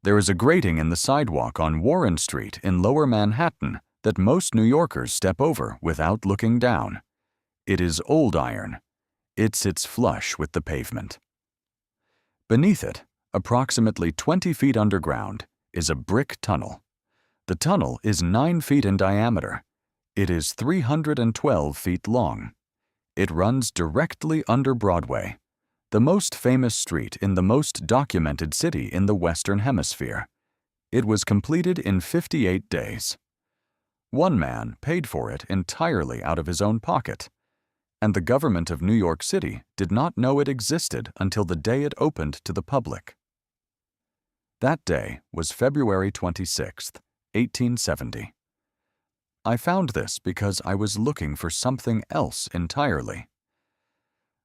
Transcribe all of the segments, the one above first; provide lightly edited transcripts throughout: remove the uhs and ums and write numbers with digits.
There is a grating in the sidewalk on Warren Street in Lower Manhattan that most New Yorkers step over without looking down. It is old iron. It sits flush with the pavement. Beneath it, approximately 20 feet underground, is a brick tunnel. The tunnel is 9 feet in diameter. It is 312 feet long. It runs directly under Broadway, the most famous street in the most documented city in the Western Hemisphere. It was completed in 58 days. One man paid for it entirely out of his own pocket, and the government of New York City did not know it existed until the day it opened to the public. That day was February 26, 1870. I found this because I was looking for something else entirely.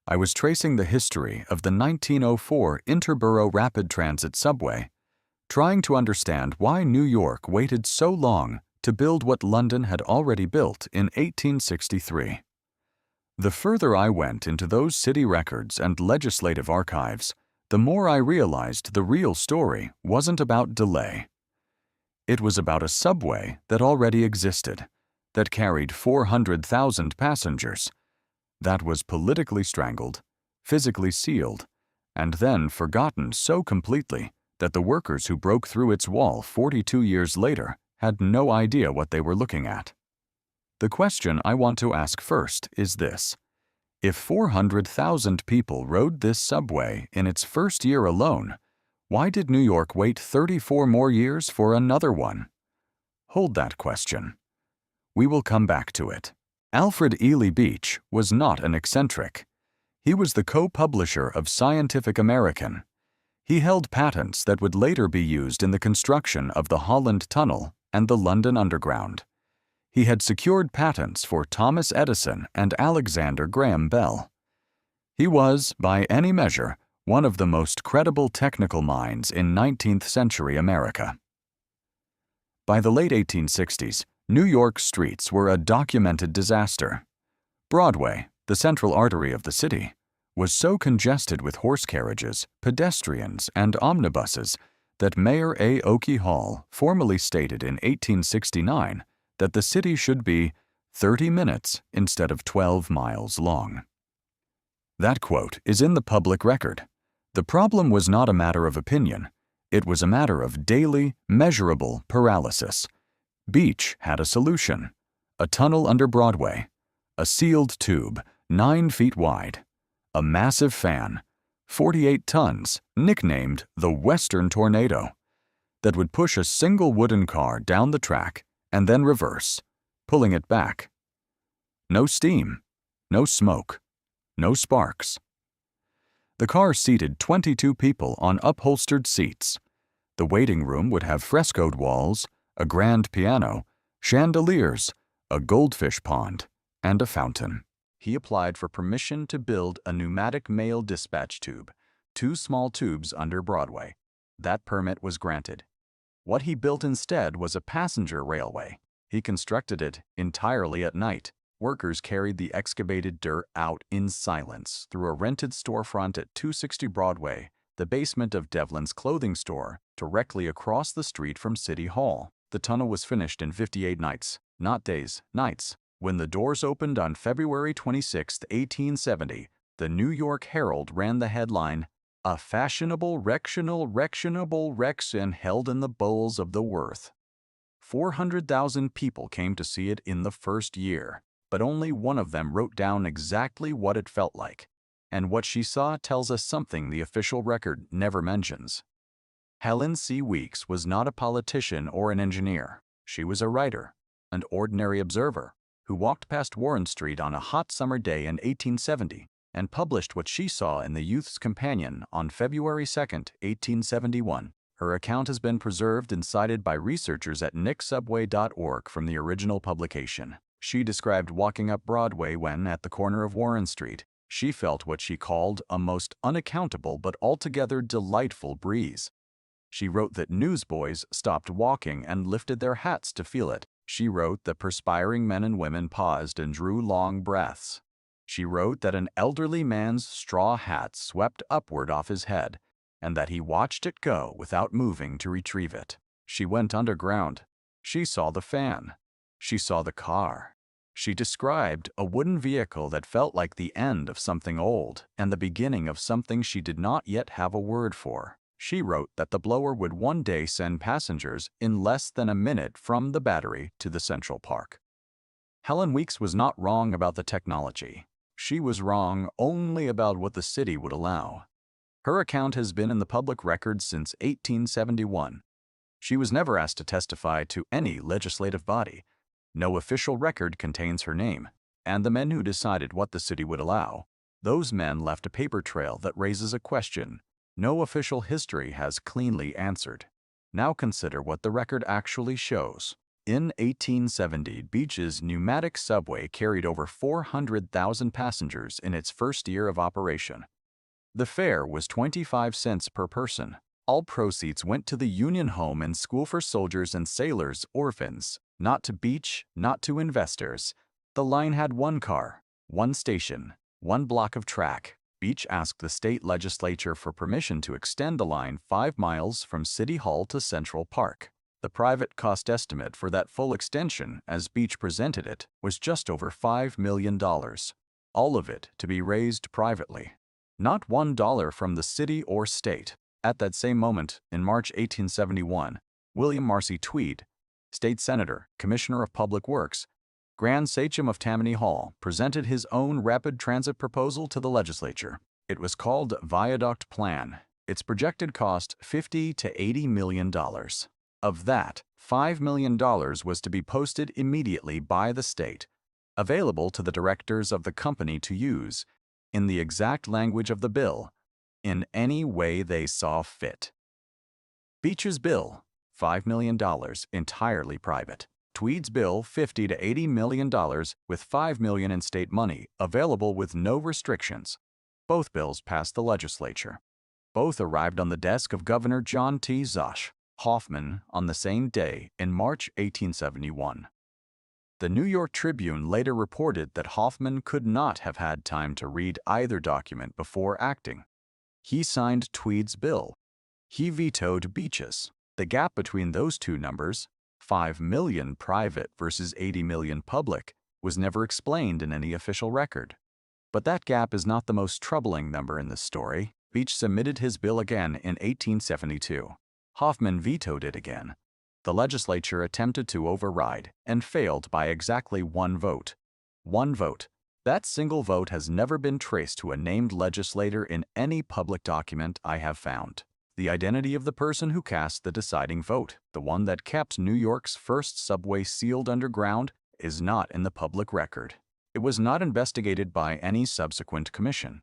I was tracing the history of the 1904 Interborough Rapid Transit subway, trying to understand why New York waited so long to build what London had already built in 1863. The further I went into those city records and legislative archives, the more I realized the real story wasn't about delay. It was about a subway that already existed, that carried 400,000 passengers, that was politically strangled, physically sealed, and then forgotten so completely that the workers who broke through its wall 42 years later had no idea what they were looking at. The question I want to ask first is this: if 400,000 people rode this subway in its first year alone, why did New York wait 34 more years for another one? Hold that question. We will come back to it. Alfred Ely Beach was not an eccentric. He was the co-publisher of Scientific American. He held patents that would later be used in the construction of the Holland Tunnel and the London Underground. He had secured patents for Thomas Edison and Alexander Graham Bell. He was, by any measure, one of the most credible technical minds in 19th century America. By the late 1860s, New York streets were a documented disaster. Broadway, the central artery of the city, was so congested with horse carriages, pedestrians, and omnibuses that Mayor A. Oakey Hall formally stated in 1869 that the city should be 30 minutes instead of 12 miles long. That quote is in the public record. The problem was not a matter of opinion. It was a matter of daily, measurable paralysis. Beach had a solution: a tunnel under Broadway, a sealed tube 9 feet wide, a massive fan, 48 tons, nicknamed the Western Tornado, that would push a single wooden car down the track and then reverse, pulling it back. No steam, no smoke, no sparks. The car seated 22 people on upholstered seats. The waiting room would have frescoed walls, a grand piano, chandeliers, a goldfish pond, and a fountain. He applied for permission to build a pneumatic mail dispatch tube, 2 small tubes under Broadway. That permit was granted. What he built instead was a passenger railway. He constructed it entirely at night. Workers carried the excavated dirt out in silence through a rented storefront at 260 Broadway, the basement of Devlin's clothing store, directly across the street from City Hall. The tunnel was finished in 58 nights, not days, nights. When the doors opened on February 26, 1870, the New York Herald ran the headline, "A fashionable rectionable Rexon held in the bowels of the Worth." 400,000 people came to see it in the first year, but only one of them wrote down exactly what it felt like. And what she saw tells us something the official record never mentions. Helen C. Weeks was not a politician or an engineer. She was a writer, an ordinary observer, who walked past Warren Street on a hot summer day in 1870 and published what she saw in the Youth's Companion on February 2, 1871. Her account has been preserved and cited by researchers at nicksubway.org from the original publication. She described walking up Broadway when, at the corner of Warren Street, she felt what she called a most unaccountable but altogether delightful breeze. She wrote that newsboys stopped walking and lifted their hats to feel it. She wrote that perspiring men and women paused and drew long breaths. She wrote that an elderly man's straw hat swept upward off his head, and that he watched it go without moving to retrieve it. She went underground. She saw the fan. She saw the car. She described a wooden vehicle that felt like the end of something old and the beginning of something she did not yet have a word for. She wrote that the blower would one day send passengers in less than a minute from the Battery to the Central Park. Helen Weeks was not wrong about the technology. She was wrong only about what the city would allow. Her account has been in the public record since 1871. She was never asked to testify to any legislative body. No official record contains her name, and the men who decided what the city would allow, those men left a paper trail that raises a question no official history has cleanly answered. Now consider what the record actually shows. In 1870, Beach's Pneumatic subway carried over 400,000 passengers in its first year of operation. The fare was 25 cents per person. All proceeds went to the Union Home and School for Soldiers and Sailors Orphans, not to Beach, not to investors. The line had one car, one station, one block of track. Beach asked the state legislature for permission to extend the line 5 miles from City Hall to Central Park. The private cost estimate for that full extension, as Beach presented it, was just over $5 million. All of it to be raised privately. Not $1 from the city or state. At that same moment, in March 1871, William Marcy Tweed, state senator, commissioner of public works, Grand Sachem of Tammany Hall, presented his own rapid transit proposal to the legislature. It was called Viaduct Plan. Its projected cost $50 to $80 million. Of that, $5 million was to be posted immediately by the state, available to the directors of the company to use, in the exact language of the bill, in any way they saw fit. Beach's bill, $5 million, entirely private. Tweed's bill, $50 to $80 million, with $5 million in state money, available with no restrictions. Both bills passed the legislature. Both arrived on the desk of Governor John T. Zosh Hoffman on the same day in March 1871. The New York Tribune later reported that Hoffman could not have had time to read either document before acting. He signed Tweed's bill. He vetoed Beach's. The gap between those two numbers, 5 million private versus 80 million public, was never explained in any official record. But that gap is not the most troubling number in this story. Beach submitted his bill again in 1872. Hoffman vetoed it again. The legislature attempted to override and failed by exactly one vote. One vote. That single vote has never been traced to a named legislator in any public document I have found. The identity of the person who cast the deciding vote, the one that kept New York's first subway sealed underground, is not in the public record. It was not investigated by any subsequent commission.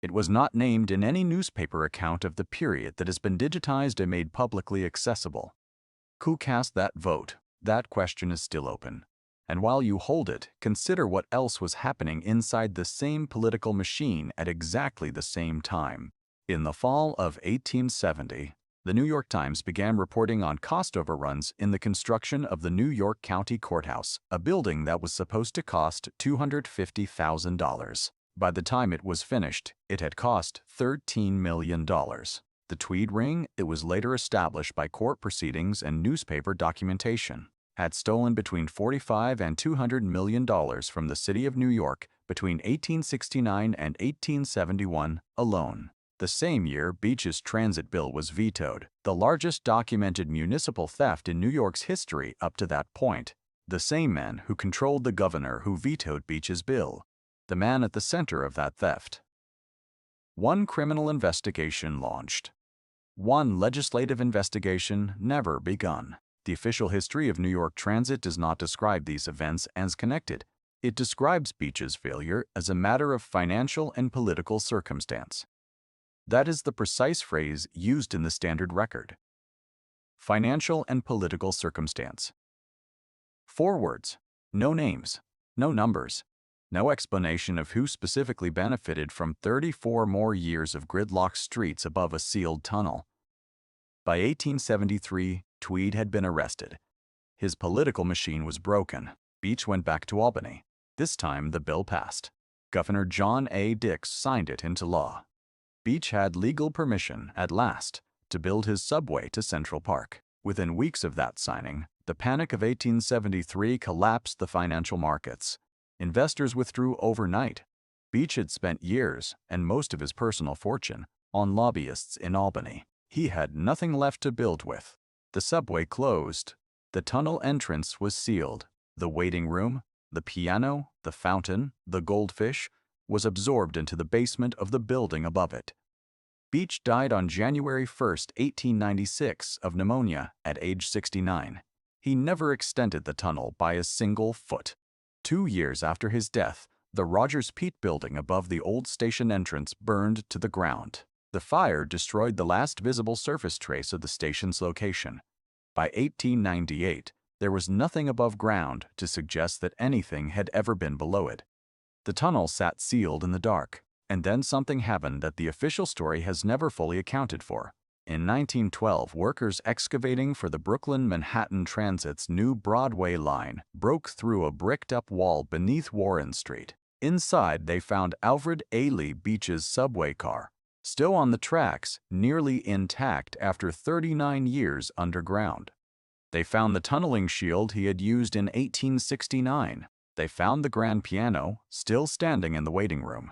It was not named in any newspaper account of the period that has been digitized and made publicly accessible. Who cast that vote? That question is still open. And while you hold it, consider what else was happening inside the same political machine at exactly the same time. In the fall of 1870, the New York Times began reporting on cost overruns in the construction of the New York County Courthouse, a building that was supposed to cost $250,000. By the time it was finished, it had cost $13 million. The Tweed ring, it was later established by court proceedings and newspaper documentation, had stolen between $45 and $200 million from the city of New York between 1869 and 1871 alone. The same year, Beach's transit bill was vetoed, the largest documented municipal theft in New York's history up to that point. The same man who controlled the governor who vetoed Beach's bill, the man at the center of that theft. One criminal investigation launched. One legislative investigation never begun. The official history of New York Transit does not describe these events as connected. It describes Beach's failure as a matter of financial and political circumstance. That is the precise phrase used in the standard record. Financial and political circumstance. 4 words, no names, no numbers, no explanation of who specifically benefited from 34 more years of gridlocked streets above a sealed tunnel. By 1873, Tweed had been arrested. His political machine was broken. Beach went back to Albany. This time the bill passed. Governor John A. Dix signed it into law. Beach had legal permission, at last, to build his subway to Central Park. Within weeks of that signing, the Panic of 1873 collapsed the financial markets. Investors withdrew overnight. Beach had spent years, and most of his personal fortune, on lobbyists in Albany. He had nothing left to build with. The subway closed. The tunnel entrance was sealed. The waiting room, the piano, the fountain, the goldfish, was absorbed into the basement of the building above it. Beach died on January 1, 1896, of pneumonia at age 69. He never extended the tunnel by a single foot. 2 years after his death, the Rogers Peet building above the old station entrance burned to the ground. The fire destroyed the last visible surface trace of the station's location. By 1898, there was nothing above ground to suggest that anything had ever been below it. The tunnel sat sealed in the dark, and then something happened that the official story has never fully accounted for. In 1912, workers excavating for the Brooklyn-Manhattan Transit's new Broadway line broke through a bricked-up wall beneath Warren Street. Inside, they found Alfred A. Lee Beach's subway car, still on the tracks, nearly intact after 39 years underground. They found the tunneling shield he had used in 1869. They found the grand piano, still standing in the waiting room.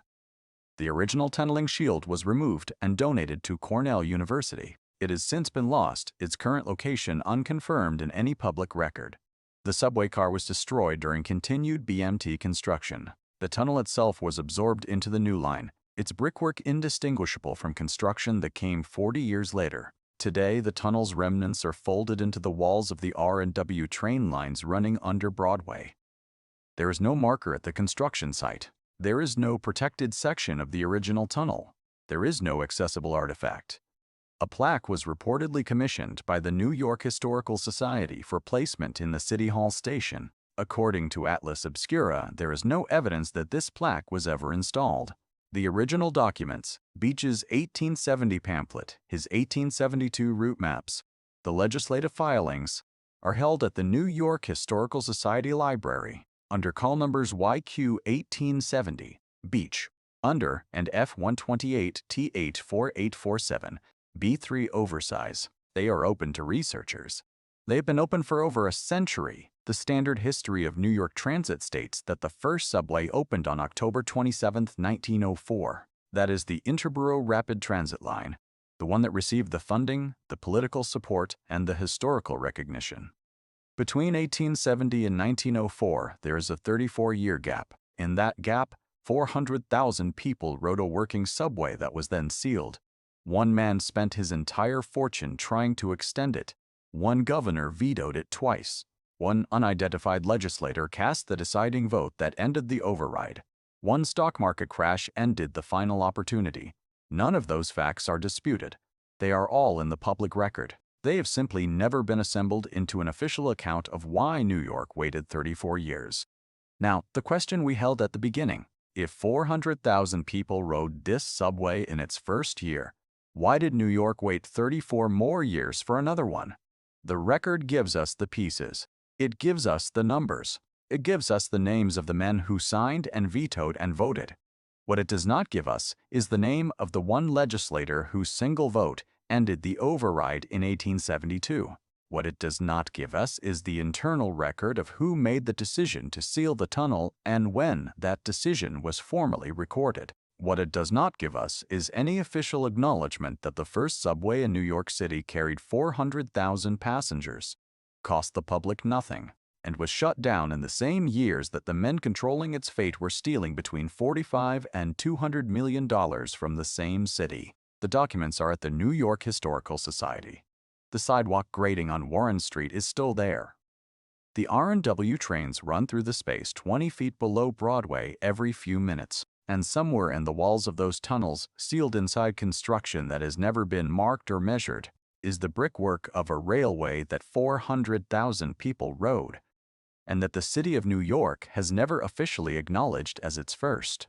The original tunneling shield was removed and donated to Cornell University. It has since been lost, its current location unconfirmed in any public record. The subway car was destroyed during continued BMT construction. The tunnel itself was absorbed into the new line, its brickwork indistinguishable from construction that came 40 years later. Today, the tunnel's remnants are folded into the walls of the R&W train lines running under Broadway. There is no marker at the construction site. There is no protected section of the original tunnel. There is no accessible artifact. A plaque was reportedly commissioned by the New York Historical Society for placement in the City Hall station. According to Atlas Obscura, there is no evidence that this plaque was ever installed. The original documents, Beach's 1870 pamphlet, his 1872 route maps, the legislative filings, are held at the New York Historical Society Library under call numbers YQ 1870, Beach, under and F128 T8 4847, B3 oversize. They are open to researchers. They have been open for over a century. The standard history of New York Transit states that the first subway opened on October 27, 1904. That is the Interborough Rapid Transit Line, the one that received the funding, the political support, and the historical recognition. Between 1870 and 1904, there is a 34-year gap. In that gap, 400,000 people rode a working subway that was then sealed. One man spent his entire fortune trying to extend it. One governor vetoed it twice. One unidentified legislator cast the deciding vote that ended the override. One stock market crash ended the final opportunity. None of those facts are disputed. They are all in the public record. They have simply never been assembled into an official account of why New York waited 34 years. Now, the question we held at the beginning, if 400,000 people rode this subway in its first year, why did New York wait 34 more years for another one? The record gives us the pieces. It gives us the numbers. It gives us the names of the men who signed and vetoed and voted. What it does not give us is the name of the one legislator whose single vote ended the override in 1872. What it does not give us is the internal record of who made the decision to seal the tunnel and when that decision was formally recorded. What it does not give us is any official acknowledgement that the first subway in New York City carried 400,000 passengers, cost the public nothing, and was shut down in the same years that the men controlling its fate were stealing between $45 and $200 million from the same city. The documents are at the New York Historical Society. The sidewalk grating on Warren Street is still there. The R&W trains run through the space 20 feet below Broadway every few minutes, and somewhere in the walls of those tunnels, sealed inside construction that has never been marked or measured, is the brickwork of a railway that 400,000 people rode, and that the city of New York has never officially acknowledged as its first.